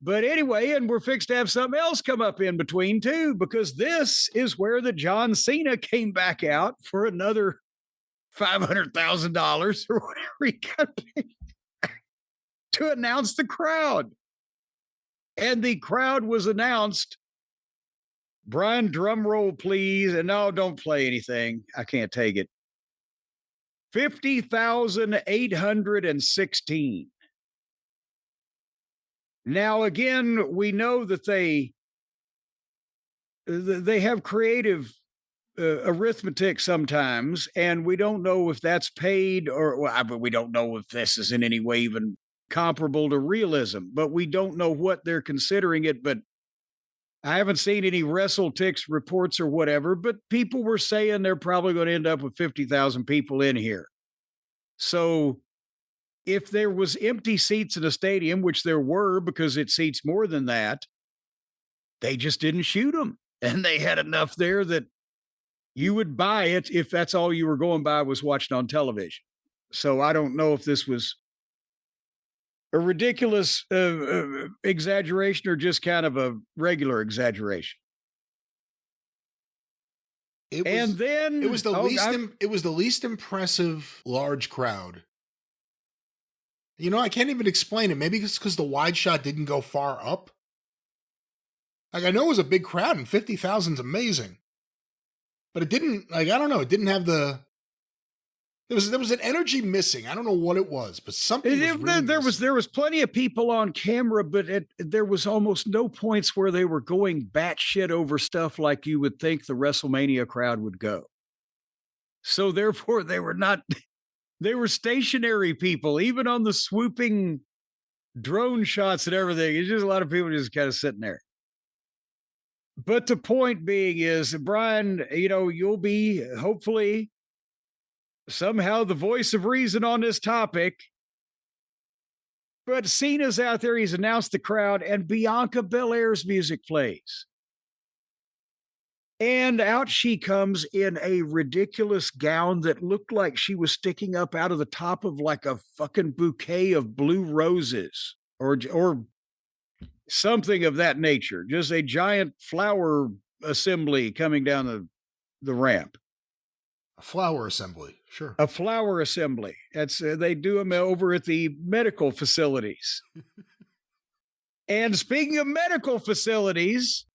But anyway, and we're fixed to have something else come up in between too, because this is where the John Cena came back out for another $500,000 or whatever he got paid to announce the crowd. And the crowd was announced. Brian, drum roll, please. And no, don't play anything. I can't take it. 50,816. Now, again, we know that they have creative arithmetic sometimes, and we don't know if that's paid or we don't know if this is in any way even comparable to realism, but we don't know what they're considering it. But I haven't seen any WrestleTix reports or whatever, but people were saying they're probably going to end up with 50,000 people in here. So if there was empty seats in a stadium, which there were because it seats more than that, they just didn't shoot them. And they had enough there that you would buy it if that's all you were going by was watching on television. So I don't know if this was a ridiculous exaggeration or just kind of a regular exaggeration. It was the least impressive large crowd. You know, I can't even explain it. Maybe it's because the wide shot didn't go far up. Like, I know it was a big crowd and 50,000 is amazing. But it didn't, like, I don't know, it didn't have the... There was an energy missing. I don't know what it was, but something was really there was plenty of people on camera, but there was almost no points where they were going batshit over stuff like you would think the WrestleMania crowd would go. So therefore, they were stationary people, even on the swooping drone shots and everything. It's just a lot of people just kind of sitting there. But the point being is, Brian, you know, you'll be hopefully somehow the voice of reason on this topic. But Cena's out there. He's announced the crowd, and Bianca Belair's music plays. And out she comes in a ridiculous gown that looked like she was sticking up out of the top of like a fucking bouquet of blue roses or something of that nature. Just a giant flower assembly coming down the ramp. A flower assembly, sure. A flower assembly. That's they do them over at the medical facilities. And speaking of medical facilities,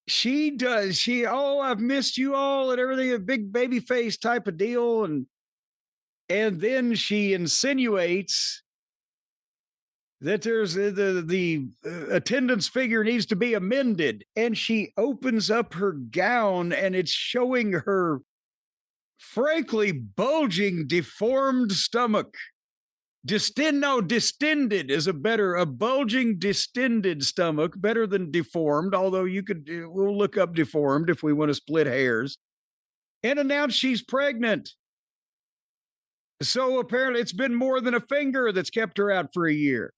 I've missed you all and everything, a big baby face type of deal. And then she insinuates that there's the attendance figure needs to be amended. And she opens up her gown and it's showing her frankly bulging, deformed stomach. Distended is a bulging, distended stomach, better than deformed, although we'll look up deformed if we want to split hairs, and announce she's pregnant. So apparently it's been more than a finger that's kept her out for a year.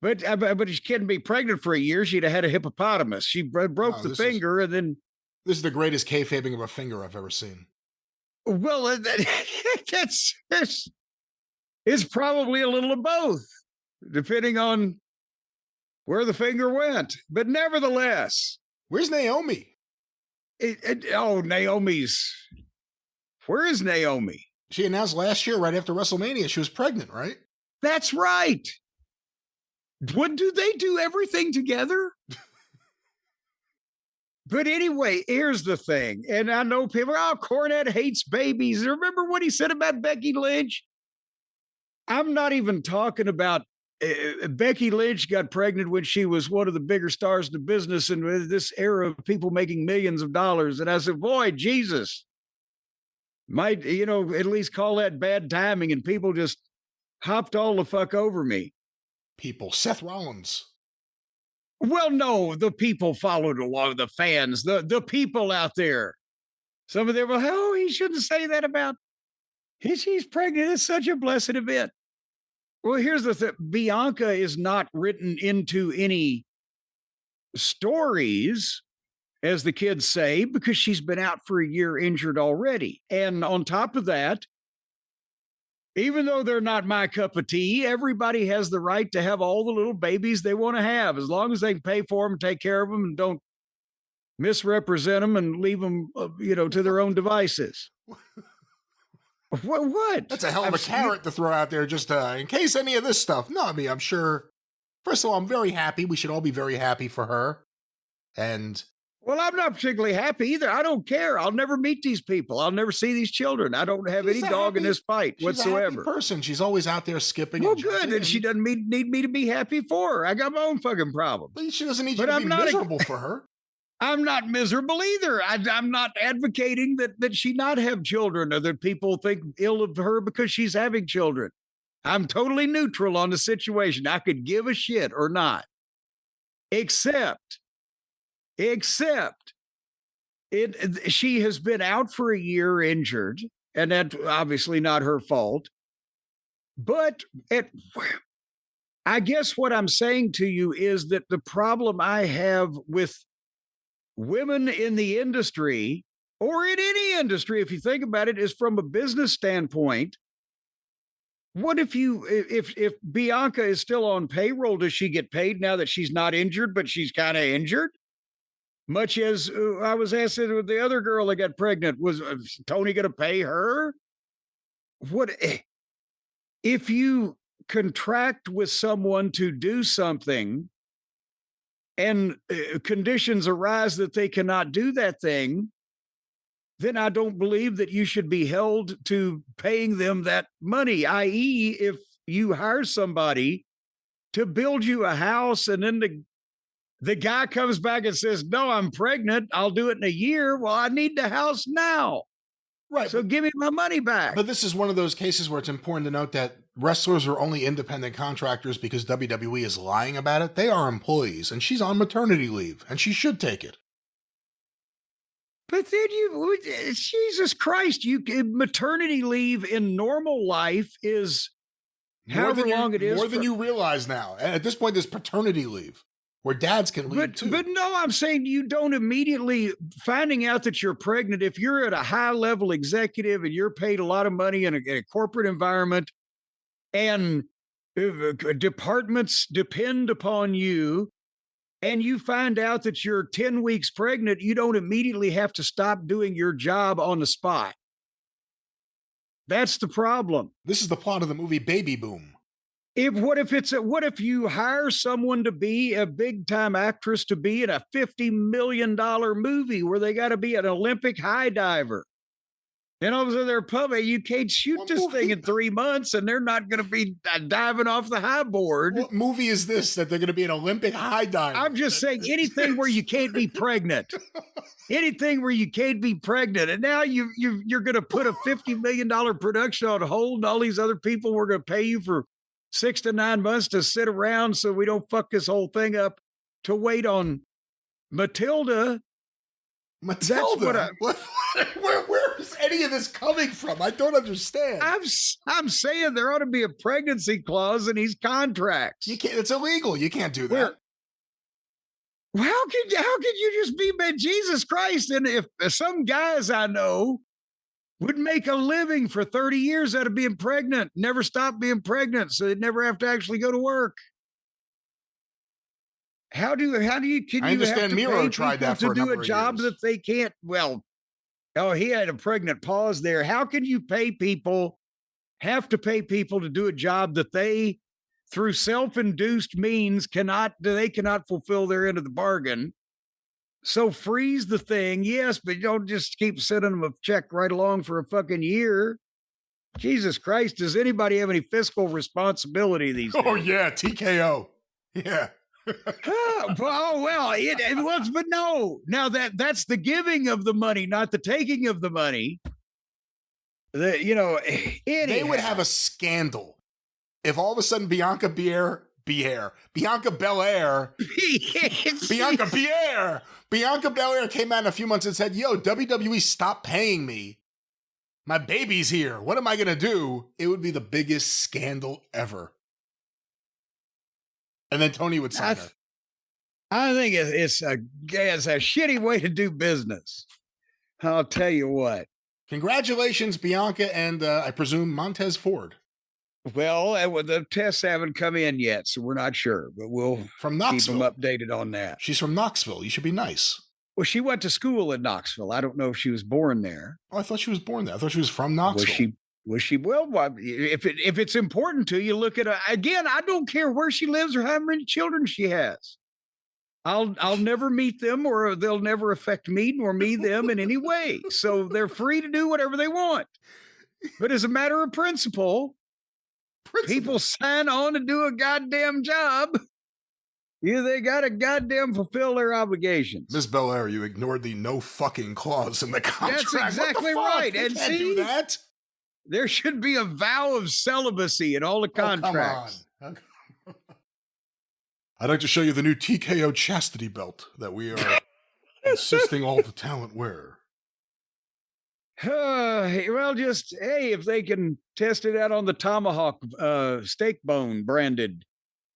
But she couldn't be pregnant for a year. She'd have had a hippopotamus. She broke the finger and then... This is the greatest kayfabing of a finger I've ever seen. Well, it's probably a little of both, depending on where the finger went. But nevertheless, where's Naomi? Naomi's. Where is Naomi? She announced last year, right after WrestleMania, she was pregnant, right? That's right. What do they do everything together? But anyway, here's the thing. And I know people, Cornette hates babies. Remember what he said about Becky Lynch? I'm not even talking about Becky Lynch got pregnant when she was one of the bigger stars in the business and this era of people making millions of dollars. And I said, boy, Jesus, might, at least call that bad timing. And people just hopped all the fuck over me. People, Seth Rollins. Well, no, the people followed along, the fans, the people out there. Some of them were, he shouldn't say that about, she's pregnant. It's such a blessed event. Well, here's the thing. Bianca is not written into any stories, as the kids say, because she's been out for a year injured already. And on top of that, Even though they're not my cup of tea, everybody has the right to have all the little babies they want to have, as long as they can pay for them, take care of them, and don't misrepresent them and leave them, to their own devices. What? That's a hell of a carrot to throw out there just in case any of this stuff. No, I mean, I'm sure. First of all, I'm very happy. We should all be very happy for her. And well, I'm not particularly happy either. I don't care. I'll never meet these people. I'll never see these children. I don't have any dog in this fight whatsoever. She's a happy person. She's always out there skipping. Well, good. And she doesn't need me to be happy for her. I got my own fucking problems. But she doesn't need you to be miserable for her. I'm not miserable either. I'm not advocating that she not have children or that people think ill of her because she's having children. I'm totally neutral on the situation. I could give a shit or not. Except she has been out for a year injured, and that's obviously not her fault. But I guess what I'm saying to you is that the problem I have with women in the industry, or in any industry, if you think about it, is from a business standpoint. What if Bianca is still on payroll? Does she get paid now that she's not injured, but she's kind of injured? Much as I was asked with the other girl that got pregnant, was Tony going to pay her? What if you contract with someone to do something and conditions arise that they cannot do that thing? Then I don't believe that you should be held to paying them that money, i.e., if you hire somebody to build you a house and then the guy comes back and says, no, I'm pregnant, I'll do it in a year. Well, I need the house now. Right. So give me my money back. But this is one of those cases where it's important to note that wrestlers are only independent contractors because WWE is lying about it. They are employees, and she's on maternity leave, and she should take it. But then Jesus Christ, maternity leave in normal life is however long it is. More than you realize now. At this point, there's paternity leave where dads can leave too. But no, I'm saying you don't immediately, finding out that you're pregnant, if you're at a high level executive and you're paid a lot of money in a corporate environment and departments depend upon you, and you find out that you're 10 weeks pregnant, you don't immediately have to stop doing your job on the spot. That's the problem. This is the plot of the movie Baby Boom. What if you hire someone to be a big time actress to be in a $50 million movie where they got to be an Olympic high diver? And all of a sudden they're public. You can't shoot this thing in 3 months and they're not going to be diving off the high board. What movie is this that they're going to be an Olympic high diver? I'm just saying anything where you can't be pregnant. Anything where you can't be pregnant. And now you're going to put a $50 million production on hold, and all these other people we're going to pay you for 6 to 9 months to sit around so we don't fuck this whole thing up to wait on Matilda. Matilda? Where is any of this coming from? I don't understand. I'm saying there ought to be a pregnancy clause in these contracts. You can't. It's illegal. You can't do that. How could you just be, man, Jesus Christ? And if some guys I know would make a living for 30 years out of being pregnant, never stop being pregnant, so they'd never have to actually go to work. Can you understand Miro tried that for a number of years. To do a job that they can't? Well, he had a pregnant pause there. How can you have to pay people to do a job that they, through self-induced means, cannot fulfill their end of the bargain? So freeze the thing, yes, but you don't just keep sending them a check right along for a fucking year. Jesus Christ, does anybody have any fiscal responsibility these days? Oh, yeah, TKO. Yeah. But no. Now that's the giving of the money, not the taking of the money. They would have a scandal if all of a sudden Bianca Belair came out in a few months and said, yo, WWE, stop paying me. My baby's here. What am I going to do? It would be the biggest scandal ever. And then Tony would sign her. I think it's a shitty way to do business. I'll tell you what. Congratulations, Bianca, and I presume Montez Ford. Well, the tests haven't come in yet, so we're not sure, but we'll from keep them Knoxville. updated on that. She's from Knoxville. You should be nice. Well, she went to school in Knoxville. I don't know if she was born there. Oh, I thought she was born there. I thought she was from Knoxville. Was she? Well, if it's important to you, look at her. Again, I don't care where she lives or how many children she has. I'll never meet them, or they'll never affect me nor me them in any way. So they're free to do whatever they want. But as a matter of principle, people sign on to do a goddamn job. They got to goddamn fulfill their obligations. Miss Belair, you ignored the no fucking clause in the contract. That's exactly right. They and can't see, do that. There should be a vow of celibacy in all the contracts. Oh, come on. I'd like to show you the new TKO chastity belt that we are insisting all the talent wear. Well, just, hey, if they can test it out on the tomahawk steak bone branded